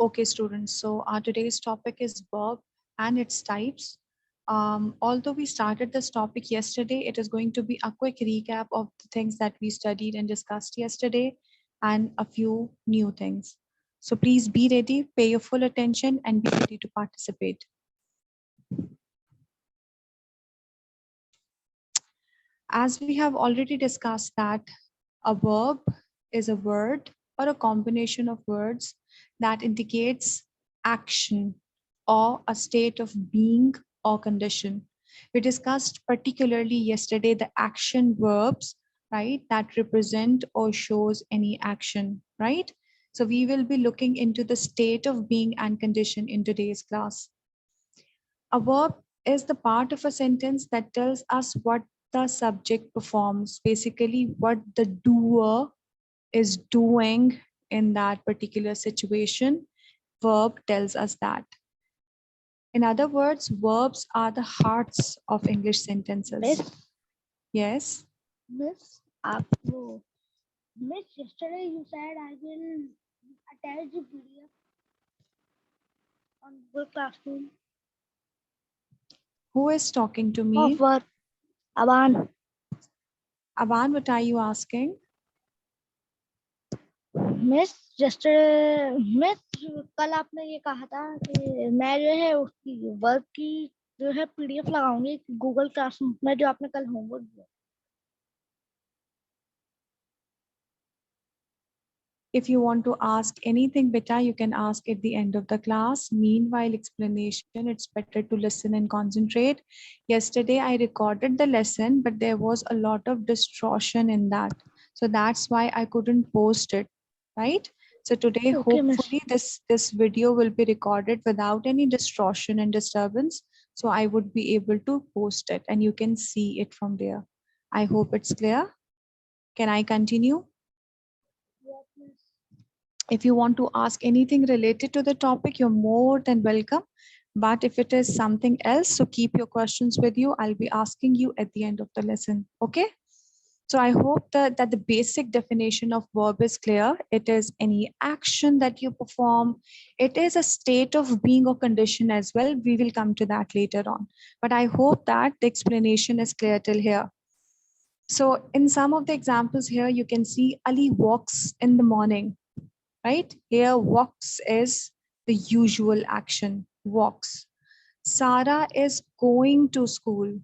Okay, students. So our today's topic is verb and its types. Although we started this topic yesterday, it is going to be a quick recap of the things that we studied and discussed yesterday and a few new things. So please be ready, pay your full attention and be ready to participate. As we have already discussed that a verb is a word or a combination of words that indicates action or a state of being or condition. We discussed particularly yesterday the action verbs, right, that represent or shows any action, right? So we will be looking into the state of being and condition in today's class. A verb is the part of a sentence that tells us what the subject performs, basically what the doer is doing in that particular situation. Verb tells us that. In other words, verbs are the hearts of English sentences. Miss, Yes. Miss, Miss, yesterday you said I will attach the PDF on Google Classroom Who is talking to of me? work. Aban, Avan, what are you asking? Miss yesterday miss call आपने ये कहा था कि मैं जो है उसकी work की जो है पीडीएफ लगाऊंगी गूगल क्लासरूम में जो आपने कल होमवर्क दिया. If you want to ask anything, beta, you can ask at the end of the class. Meanwhile, explanation, it's better to listen and concentrate. Yesterday, I recorded the lesson, but there was a lot of distortion in that. So that's why I couldn't post it, right? So today, Okay, miss. hopefully, this video will be recorded without any distortion and disturbance. So I would be able to post it and you can see it from there. I hope it's clear. Can I continue? Yes, miss. If you want to ask anything related to the topic, you're more than welcome. But if it is something else, so keep your questions with you. I'll be asking you at the end of the lesson. Okay? So I hope that the basic definition of verb is clear. It is any action that you perform. It is a state of being or condition as well. We will come to that later on. But I hope that the explanation is clear till here. So in some of the examples here, you can see Ali walks in the morning, right? Here, walks is the usual action, walks. Sarah is going to school.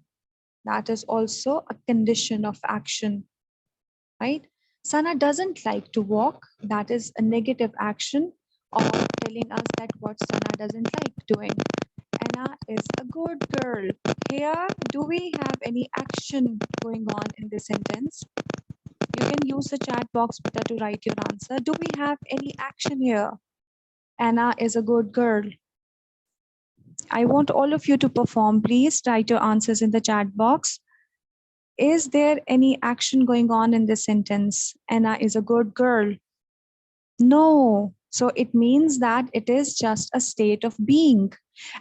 That is also a condition of action, right? Sana doesn't like to walk. That is a negative action of telling us that what Sana doesn't like doing. Anna is a good girl. Here, do we have any action going on in this sentence? You can use the chat box better to write your answer. Do we have any action here? Anna is a good girl. I want all of you to perform. Please write your answers in the chat box. Is there any action going on in this sentence? Anna is a good girl. No. So it means that it is just a state of being.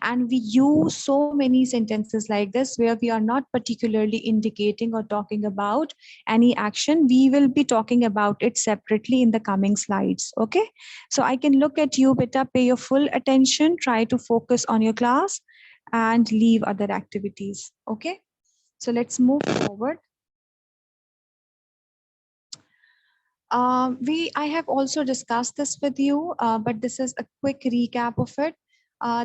And we use so many sentences like this where we are not particularly indicating or talking about any action. We will be talking about it separately in the coming slides. Okay. So I can look at you, beta, pay your full attention, try to focus on your class and leave other activities. Okay. So let's move forward. I have also discussed this with you, but this is a quick recap of it.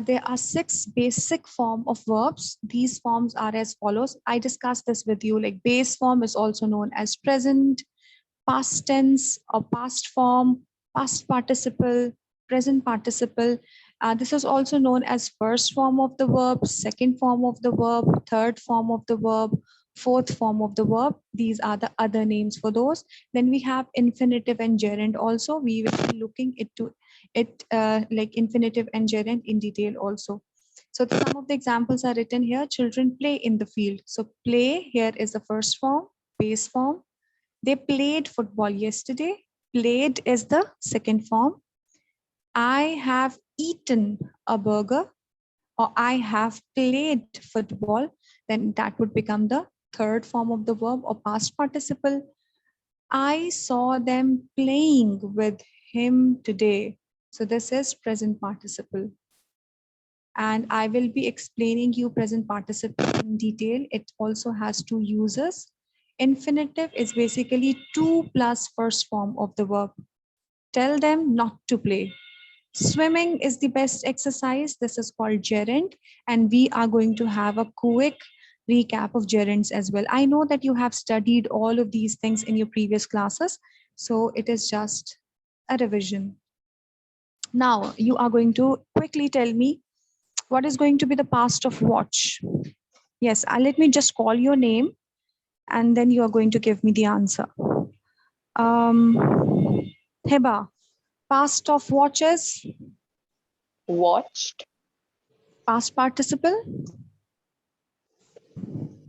There are 6 basic form of verbs. These forms are as follows. I discussed this with you, like base form is also known as present, past tense or past form, past participle, present participle. This is also known as first form of the verb, second form of the verb, third form of the verb, fourth form of the verb. These are the other names for those. Then we have infinitive and gerund also. We will be looking into it like infinitive and gerund in detail also. So some of the examples are written here. Children play in the field. So play here is the first form, base form. They played football yesterday. Played is the second form. I have eaten a burger, or I have played football. Then that would become the third form of the verb or past participle. I saw them playing with him today. So this is present participle. And I will be explaining you present participle in detail. It also has two uses. Infinitive is basically to plus first form of the verb. Tell them not to play. Swimming is the best exercise. This is called gerund, and we are going to have a quick recap of gerunds as well. I know that you have studied all of these things in your previous classes, so it is just a revision. Now, you are going to quickly tell me what is going to be the past of watch. Yes, let me just call your name, and then you are going to give me the answer. Heba, past of watches, Watched. past participle,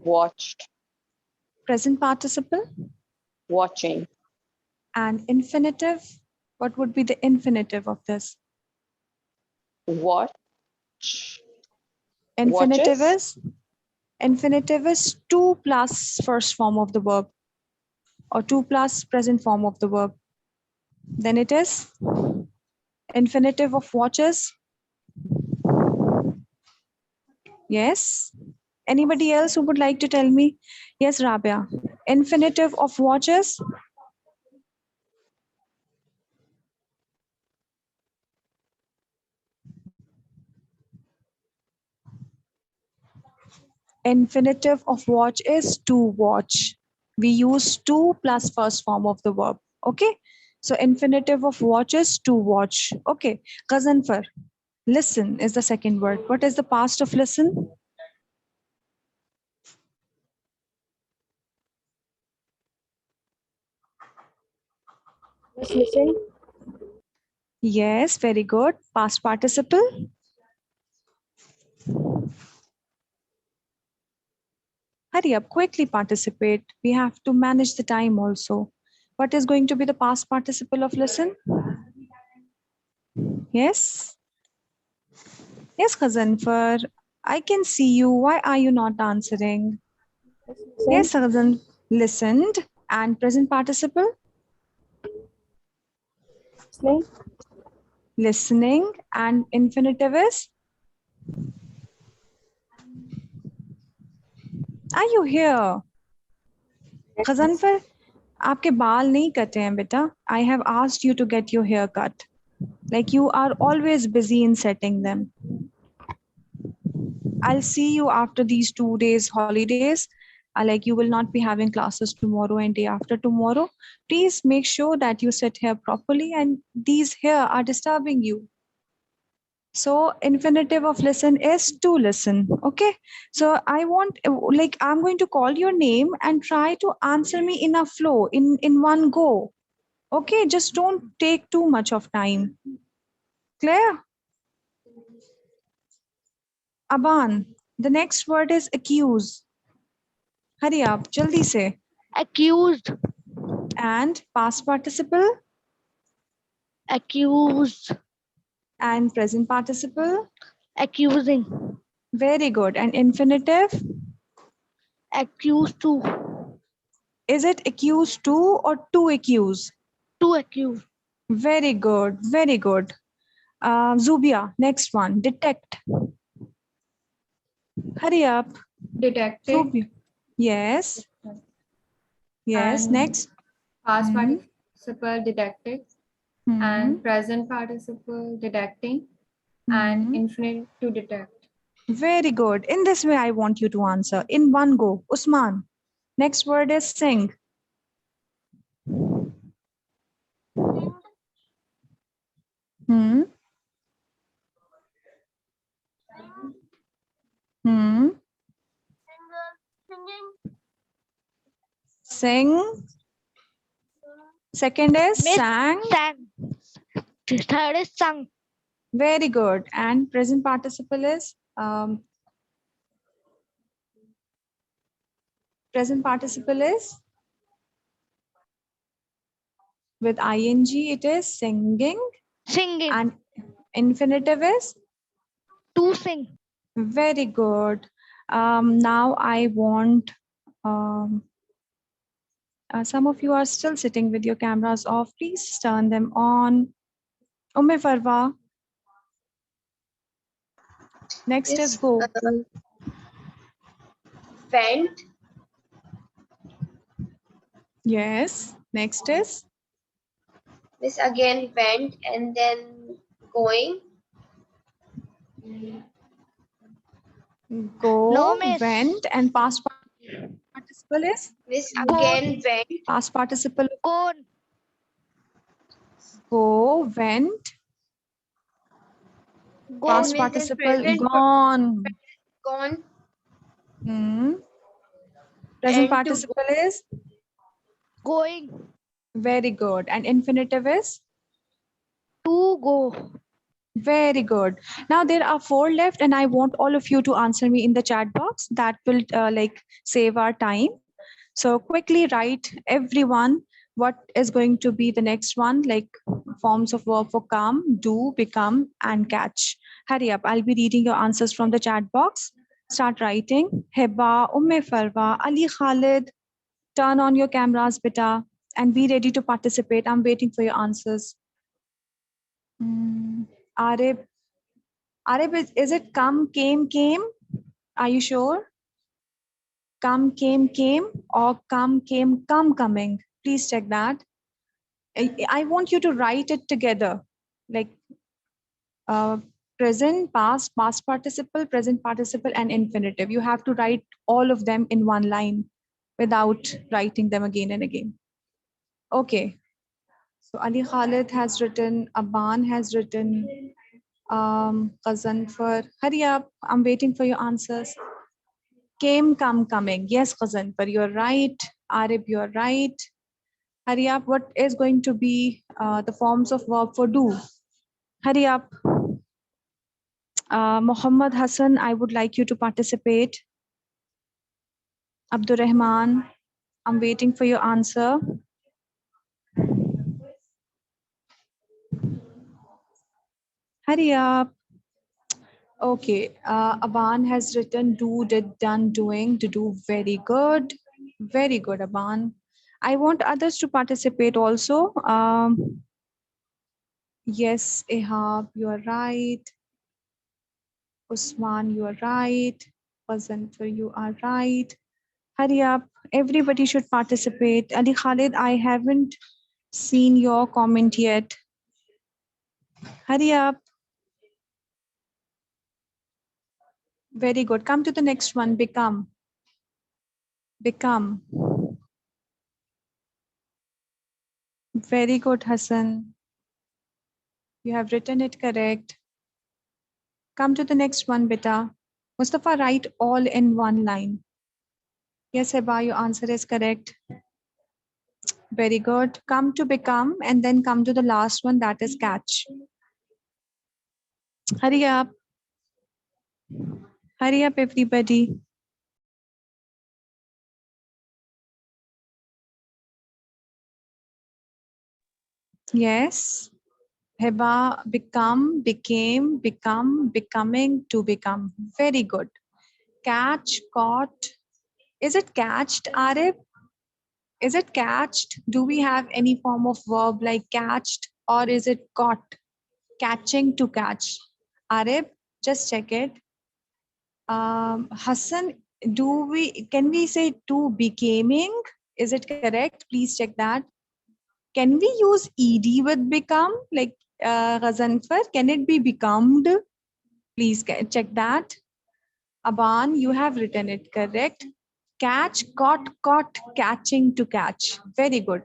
Watched. present participle, Watching. and infinitive. What would be the infinitive of this? Watch. Infinitive Watches? is to plus first form of the verb, or to plus present form of the verb. Then it is infinitive of watches. Yes. Anybody else who would like to tell me? Yes, Rabia. Infinitive of watches. Infinitive of watch is to watch. We use to plus first form of the verb. Okay. So infinitive of watch is to watch. Okay. Ghazanfar. Listen is the second word. What is the past of listen? Listen. Yes, very good. Past participle. Hurry up, quickly participate. We have to manage the time also. What is going to be the past participle of listen? Yes? Yes, Ghazanfar. I can see you. Why are you not answering? Yes, Ghazan. Listened. And present participle? Listening. Listening. And infinitive is? Are you here? Ghazanfar, आपके बाल नहीं कटे हैं बेटा. I have asked you to get your hair cut. Like you are always busy in setting them. I'll see you after these 2 days holidays. Like you will not be having classes tomorrow and day after tomorrow. Please make sure that you sit here properly, and these here are disturbing you. So infinitive of listen is to listen. Okay. So I want, like, I'm going to call your name and try to answer me in a flow, in one go. Okay. Just don't take too much of time. Clear? Aban, the next word is accuse. Hurry up, jaldi se. Accused. And past participle Accused. and present participle. Accusing. Very good. And infinitive, Accused to. is it accused to or to accuse? To accuse. Very good, very good. Zubia, next one, detect. Hurry up. Detected. Zubia. Yes. Yes, And next. Past Mhm. participle detected. Mhm. And present participle detecting. And Mhm. infinite to detect. Very good. In this way, I want you to answer in one go. Usman, next word is sing. Hmm. Hmm. Sing. Second is Miss sang. sang. Third is sung. Very good. And present participle is present participle is with ing. It is singing. Singing. And infinitive is To sing. very good. Now I want some of you are still sitting with your cameras off. Please turn them on. Farwa. Next is go. Went, Yes. Next is Miss again went and then going, go, No, miss. went, and past participle is Miss Gone. again went, past participle. Gone. Go, went, past Miss, Gone. then participle present gone. gone Hmm. Present and to participle is Going. very good. And infinitive is To go. very good. Now there are 4 left, and I want all of you to answer me in the chat box. That will save our time. So quickly write everyone what is going to be the next one, like forms of verb for come, do, become, and catch. Hurry up. I'll be reading your answers from the chat box. Start writing. Heba, Farwa, Ali Khalid. Turn on your cameras, beta, and be ready to participate. I'm waiting for your answers. Arif, is it come, came? Are you sure? Come, came, or come, coming? Please check that. I want you to write it together, like present, past, past participle, present participle, and infinitive. You have to write all of them in one line without writing them again and again. Okay. So Ali Khalid has written, Aban has written, Qazanfar. Hurry up. I'm waiting for your answers. Came, coming. Yes, Qazanfar, you're right. Arib, you're right. Hurry up. What is going to be the forms of verb for do? Hurry up. Muhammad Hassan, I would like you to participate. Abdur Rahman, I'm waiting for your answer. Hurry up. Okay, Aban has written do, did, done, doing, to do. Very good. Very good, Aban. I want others to participate also. Yes, Ehab, you are right. Usman, you are right. Fazanfar, you are right. Hurry up. Everybody should participate. Ali Khalid, I haven't seen your comment yet. Hurry up. Very good. Come to the next one. Become. Become. Very good, Hassan. You have written it correct. Come to the next one, beta. Mustafa, write all in one line. Yes, Heba, your answer is correct. Very good. Come to become, and then come to the last one, that is catch. Hurry up. Hurry up, everybody. Yes. Heba, become, became, become, becoming, to become. Very good. Catch, caught. Is it catched, Arif? Is it catched? Do we have any form of verb like catched, or is it caught? Catching, to catch. Arif, just check it. Hassan, can we say to becoming? Is it correct? Please check that. Can we use ed with become, like Ghazanfar? Can it be becomed? Please check that. Aban, you have written it correct. Catch, caught, catching, to catch. Very good.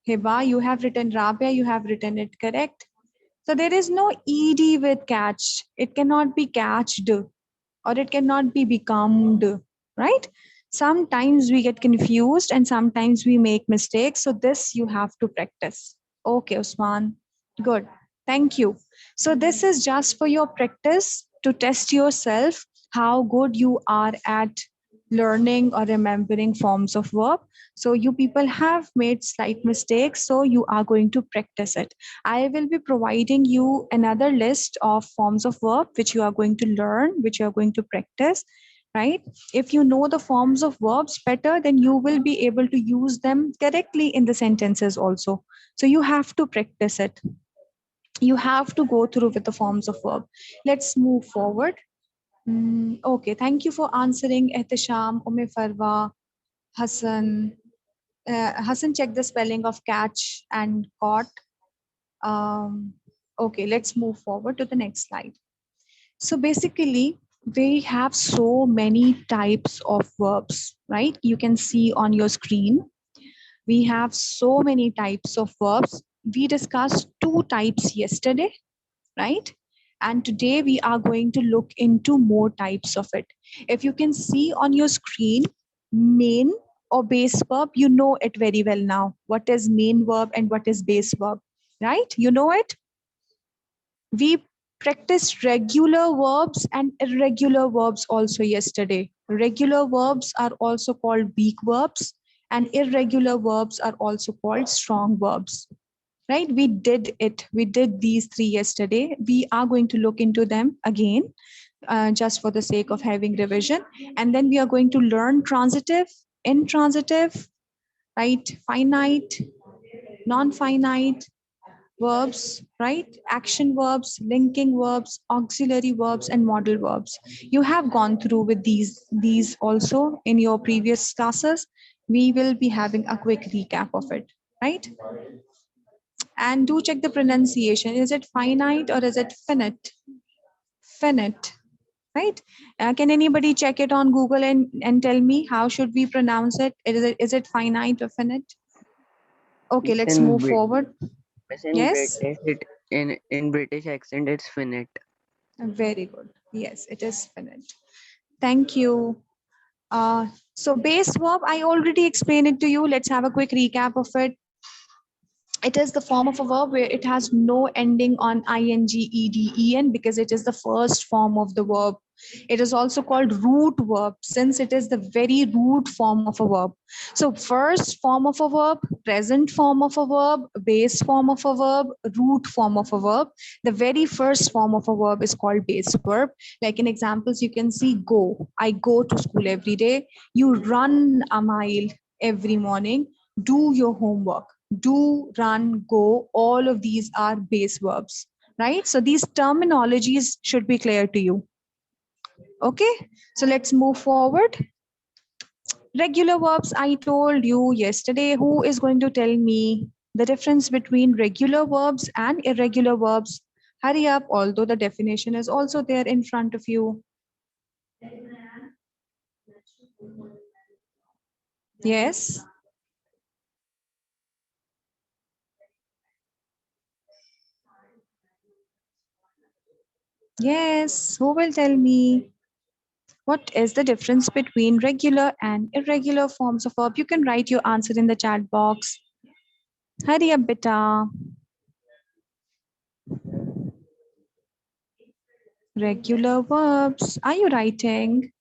Hiba, you have written, Rabia, you have written it correct. So there is no ed with catch. It cannot be catched, or it cannot be becomed, right? Sometimes we get confused and sometimes we make mistakes. So this you have to practice. Okay, Usman. Good. Thank you. So this is just for your practice to test yourself how good you are at learning or remembering forms of verb. So you people have made slight mistakes, so you are going to practice it. I will be providing you another list of forms of verb which you are going to learn, which you are going to practice, right? If you know the forms of verbs better, then you will be able to use them correctly in the sentences also. So you have to practice it. You have to go through with the forms of verb. Let's move forward. Okay, thank you for answering, Ehtisham, Farwa, Hassan. Hassan, check the spelling of catch and caught. Okay, let's move forward to the next slide. So basically, we have so many types of verbs, right? You can see on your screen. We have so many types of verbs. We discussed 2 types yesterday, right? And today we are going to look into more types of it. If you can see on your screen, main or base verb, you know it very well now. What is main verb and what is base verb, right? You know it. We practiced regular verbs and irregular verbs also yesterday. Regular verbs are also called weak verbs, and irregular verbs are also called strong verbs. Right? We did it. We did these 3 yesterday. We are going to look into them again, just for the sake of having revision. And then we are going to learn transitive, intransitive, right? Finite, non-finite verbs, right? Action verbs, linking verbs, auxiliary verbs, and modal verbs. You have gone through with these also in your previous classes. We will be having a quick recap of it, right? And do check the pronunciation. Is it finite or is it finite? Finite, right? Can anybody check it on Google and tell me how should we pronounce it? Is it finite or finite? Okay, let's In move forward. Yes, British, in British accent, it's finite. very good. Yes, it is finite. Thank you. So base verb, I already explained it to you. Let's have a quick recap of it. It is the form of a verb where it has no ending on ing, ed, en because it is the first form of the verb. It is also called root verb since it is the very root form of a verb. So first form of a verb, present form of a verb, base form of a verb, root form of a verb. The very first form of a verb is called base verb. Like in examples, you can see go. I go to school every day. You run a mile every morning. Do your homework. Do, run, go, all of these are base verbs, right? So these terminologies should be clear to you. Okay, so let's move forward. Regular verbs, I told you yesterday. Who is going to tell me the difference between regular verbs and irregular verbs? Hurry up, although the definition is also there in front of you. Yes. Yes, who will tell me? What is the difference between regular and irregular forms of verb? You can write your answer in the chat box. Hurry up, beta. Regular verbs. Are you writing?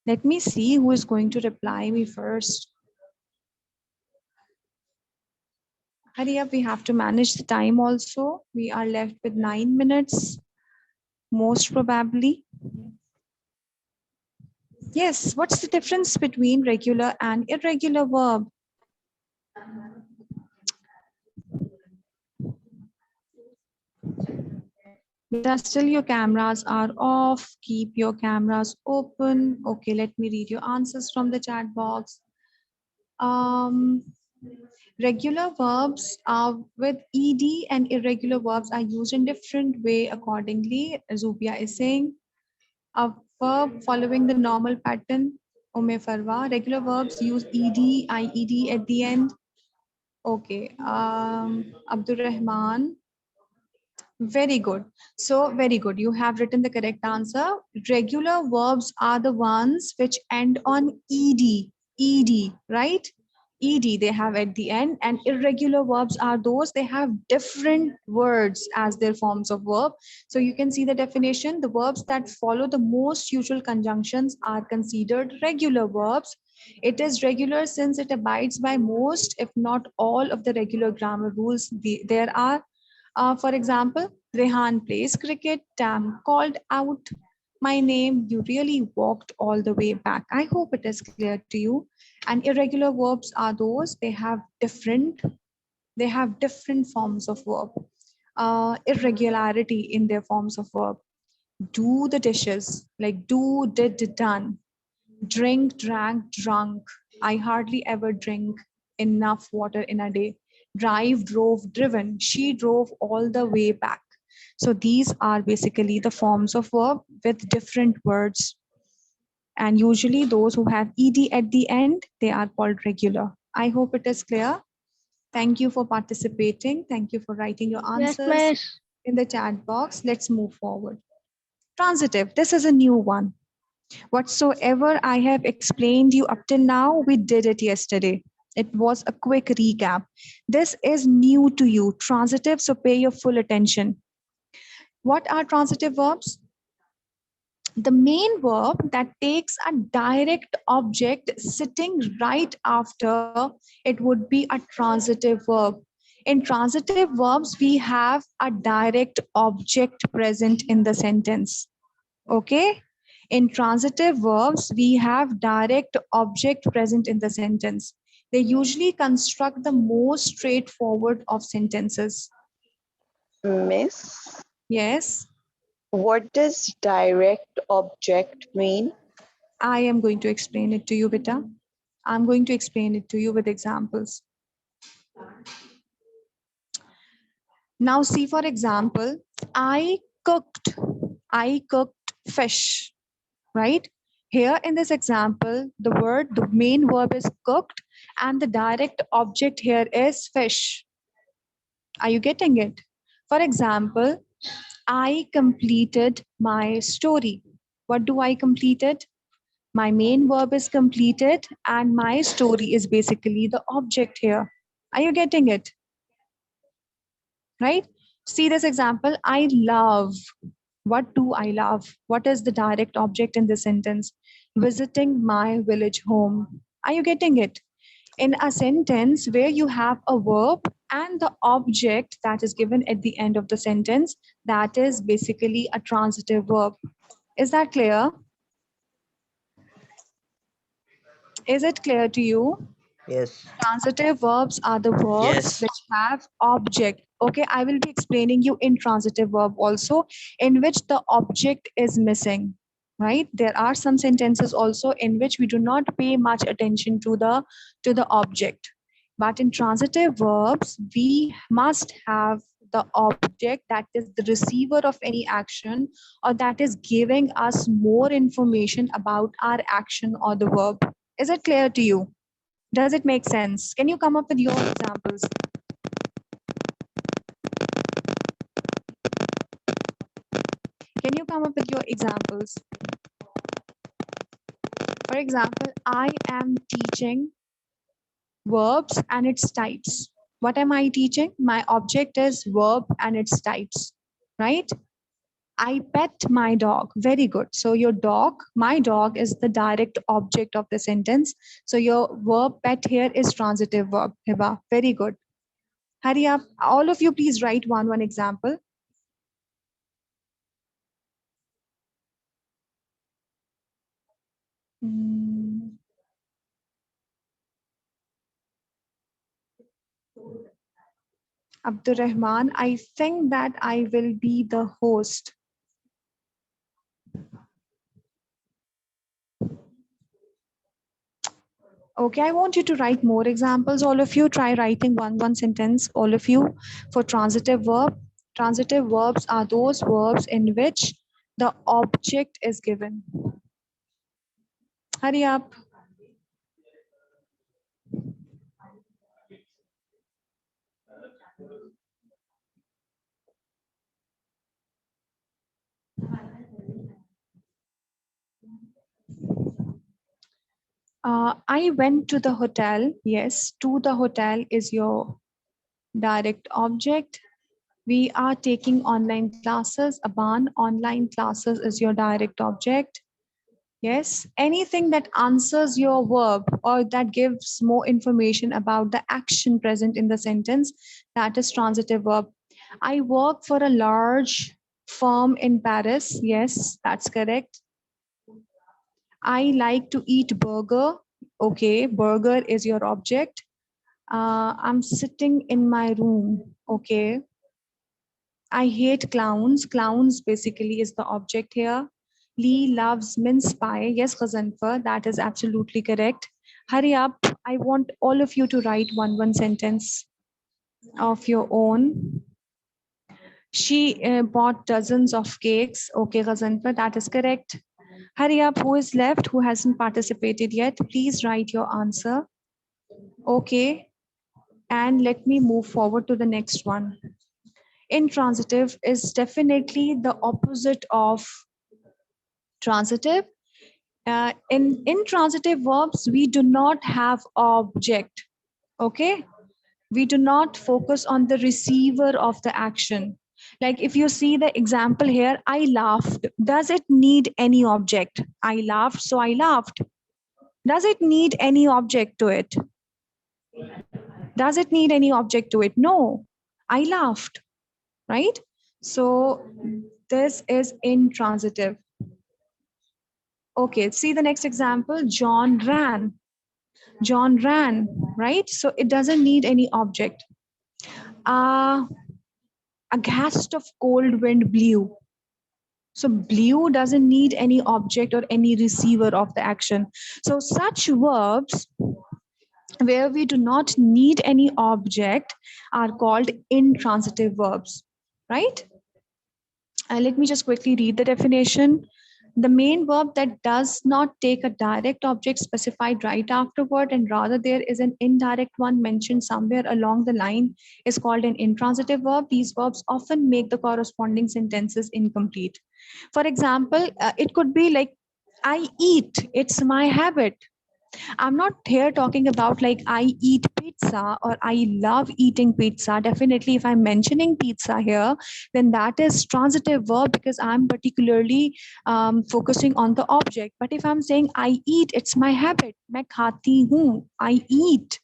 Let me see who is going to reply me first. Hurry up, we have to manage the time also. We are left with 9 minutes, most probably. Yes, what's the difference between regular and irregular verb? But still your cameras are off. Keep your cameras open. Okay, let me read your answers from the chat box. Regular verbs are with ed and irregular verbs are used in different way accordingly. Zubia is saying a verb following the normal pattern. Farwa. Regular verbs use ed, ied at the end. Okay. Abdul Rahman. Very good. So very good. You have written the correct answer. Regular verbs are the ones which end on ed, right? Ed they have at the end, and irregular verbs are those they have different words as their forms of verb. So you can see the definition. The verbs that follow the most usual conjunctions are considered regular verbs. It is regular since it abides by most, if not all, of the regular grammar rules there are. For example, Rehan plays cricket, Tam called out, My name, you really walked all the way back. I hope it is clear to you. And irregular verbs are those, they have different forms of verb. Irregularity in their forms of verb. Do the dishes, like do, did, done. Drink, drank, drunk. I hardly ever drink enough water in a day. Drive, drove, driven. She drove all the way back. So these are basically the forms of verb with different words. And usually those who have ed at the end, they are called regular. I hope it is clear. Thank you for participating. Thank you for writing your Yes, answers miss. in the chat box. Let's move forward. Transitive, this is a new one. Whatsoever I have explained you up till now, we did it yesterday. It was a quick recap. This is new to you, transitive, so pay your full attention. What are transitive verbs? The main verb that takes a direct object sitting right after it would be a transitive verb. In transitive verbs, we have a direct object present in the sentence. Okay? In transitive verbs, we have direct object present in the sentence. They usually construct the most straightforward of sentences. Miss, Yes, what does direct object mean? I am going to explain it to you, Beta. I'm going to explain it to you with examples. Now, see, for example, I cooked fish, right? Here in this example, the main verb is cooked, and the direct object here is fish. Are you getting it? For example, I completed my story. What do I completed? My main verb is completed, and my story is basically the object here. Are you getting it? Right? See this example. I love. What do I love? What is the direct object in this sentence? Visiting my village home. Are you getting it? In a sentence where you have a verb and the object that is given at the end of the sentence, that is basically a transitive verb. Is that clear? Is it clear to you? Yes. Transitive verbs are the verbs Yes. which have object. Okay, I will be explaining you intransitive verb also, in which the object is missing. Right? There are some sentences also in which we do not pay much attention to the object. But in transitive verbs, we must have the object that is the receiver of any action, or that is giving us more information about our action or the verb. Is it clear to you? Does it make sense? Can you come up with your examples? Can you come up with your examples? For example, I am teaching verbs and its types. What am I teaching? My object is verb and its types, right? I pet my dog. Very good. So your dog, my dog, is the direct object of the sentence. So your verb pet here is transitive verb. Hiba, very good. Hurry up. All of you, please write one example. Abdurrahman, I think that I will be the host. Okay, I want you to write more examples. All of you try writing one sentence, all of you, for transitive verb. Transitive verbs are those verbs in which the object is given. Hurry up. I went to the hotel. Yes, to the hotel is your direct object. We are taking online classes. Aban, online classes is your direct object. Yes, anything that answers your verb or that gives more information about the action present in the sentence, that is transitive verb. I work for a large firm in Paris. Yes, that's correct. I like to eat burger. Okay, burger is your object. I'm sitting in my room. Okay. I hate clowns. Clowns basically is the object here. Lee loves mince pie. Yes, Ghazanfar, that is absolutely correct. Hurry up. I want all of you to write one sentence of your own. She bought dozens of cakes. Okay, Ghazanfar, that is correct. Hurry up. Who is left? Who hasn't participated yet? Please write your answer. Okay. And let me move forward to the next one. Intransitive is definitely the opposite of transitive. In intransitive verbs, we do not have object. Okay, we do not focus on the receiver of the action. Like if you see the example here, I laughed. Does it need any object? I laughed, so I laughed. Does it need any object to it? Does it need any object to it? No, I laughed, right? So this is intransitive. Okay, see the next example. John ran. John ran, right? So it doesn't need any object. A gust of cold wind blew. So blew doesn't need any object or any receiver of the action. So such verbs where we do not need any object are called intransitive verbs, right? Let me just quickly read the definition. The main verb that does not take a direct object specified right afterward and rather there is an indirect one mentioned somewhere along the line is called an intransitive verb. These verbs often make the corresponding sentences incomplete. For example, it could be like, I eat, it's my habit. I'm not here talking about like I eat pizza or I love eating pizza. Definitely, if I'm mentioning pizza here, then that is transitive verb because I'm particularly focusing on the object. But if I'm saying I eat, it's my habit. मैं खाती हूँ, I eat,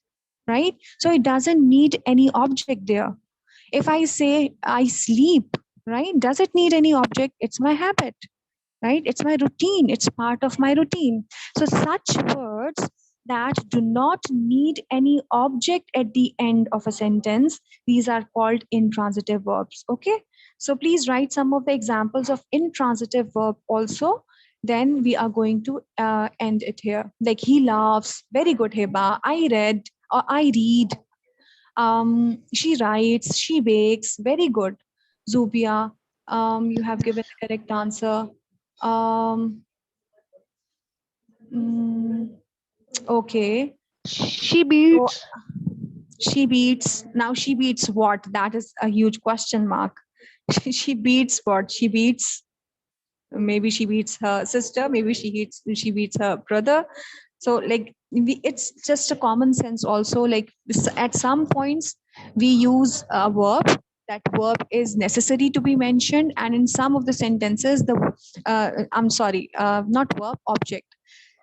right? So it doesn't need any object there. If I say I sleep, right? Does it need any object? It's my habit, right? It's my routine. It's part of my routine. So such words that do not need any object at the end of a sentence, these are called intransitive verbs. Okay. So please write some of the examples of intransitive verb also. Then we are going to end it here. Like he laughs. Very good, Heba. I read or I read. She writes. She bakes. Very good. Zubia, you have given the correct answer. Okay. She beats. She beats. Now she beats what? That is a huge question mark. She beats what? She beats. Maybe she beats her sister. Maybe she beats her brother. So like it's just a common sense also. Like at some points we use a verb. That verb is necessary to be mentioned, and in some of the sentences, not verb, object.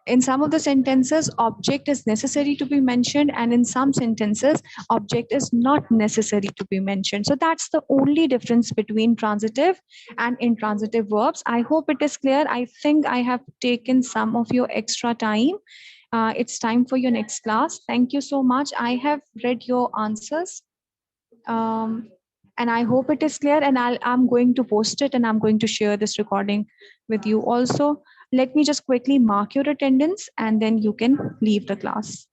In some of the sentences, object is necessary to be mentioned, and in some sentences, object is not necessary to be mentioned. So that's the only difference between transitive and intransitive verbs. I hope it is clear. I think I have taken some of your extra time. It's time for your next class. Thank you so much. I have read your answers. And I hope it is clear, and I'm going to post it and I'm going to share this recording with you also. Let me just quickly mark your attendance and then you can leave the class.